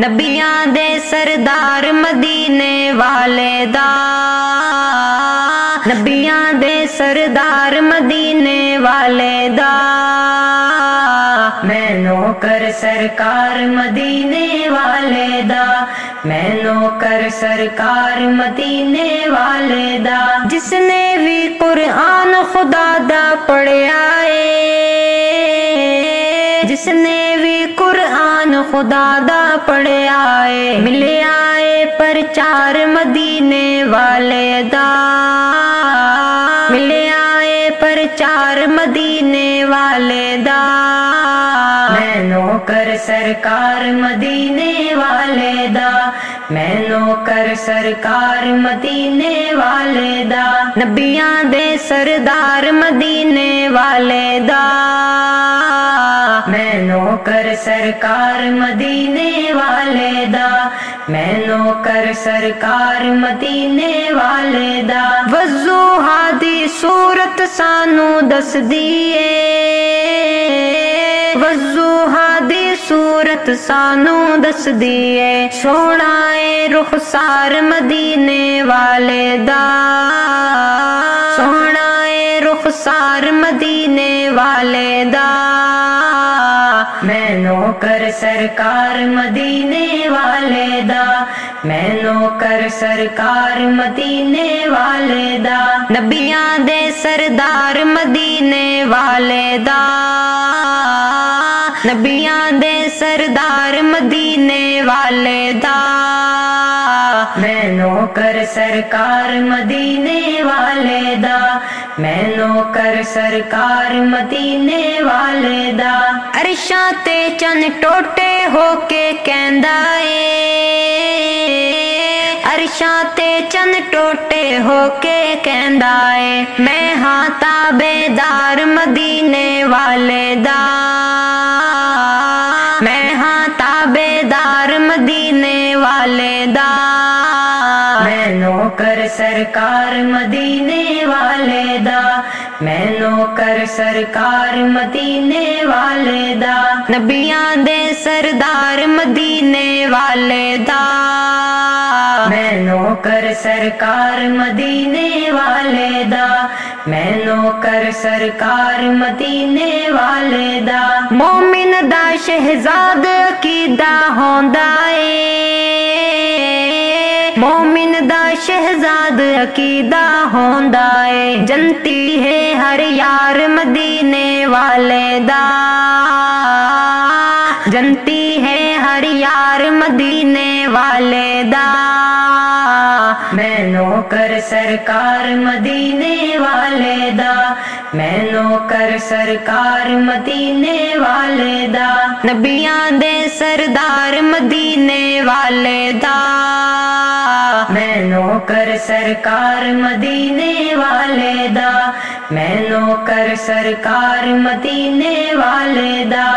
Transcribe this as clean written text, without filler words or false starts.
نبیاں دے سردار مدینے والے دا، نبیاں دے سردار مدینے والے دا، میں نوکر سرکار مدینے والے دا، میں نوکر سرکار مدینے والے دا، جس نے بھی قرآن خدا دا پڑھیا ہے، جس نے بھی قرآن خدا دا پڑھیا ہے، ملے آئے پرچار مدینے والے دا، ملے آئے پرچار مدینے والے دا، میں نوکر سرکار مدینے والے دا، میں نوکر سرکار مدینے والے دا، نبیاں دے سردار مدینے والے دا، میں نوکر سرکار مدینے والے دا، میں نوکر سرکار مدینے والے دا، وضحا دی صورت سانو دس دیے، وضحا دی صورت سانو دس دیے، سونا اے رخسار مدینے والے دا، سونا اے رخسار مدینے والے دا، میں نوکر سرکار مدینے والے دا، میں نوکر سرکار مدینے والے دا، نبیاں دے سردار مدینے والے دا، نبیاں دے سردار مدینے والے دا، میں نوکر سرکار مدینے والے دا، میں نوکر سرکار مدینے والے دا، عرشاں تے چن ٹوٹے ہو کے کہندا اے، عرشاں تے چن ٹوٹے ہو کے کہندا اے، میں ہاں تابعدار مدینے والے دا، میں ہاں تابعدار مدینے والے دا، میں نوکر سرکار مدینے والے دا، میں نوکر سرکار مدینے والے دا، نبیاں دے سردار مدینے والے دا، میں نوکر سرکار مدینے والے دا، میں نوکر سرکار مدینے والے دا، مومن دا شہزاد عقیدہ ہوندا اے، مومن دا شہزاد عقیدہ ہوندا اے، جنتی ہے ہر یار مدینے والے دا، جنتی ہے ہر یار مدینے والے دا، میں نوکر سرکار مدینے والے دا، میں نوکر سرکار مدینے والے دا، نبیاں دے سردار مدینے والے دا، میں نوکر سرکار مدینے والے دا، میں نوکر سرکار مدینے والے دا۔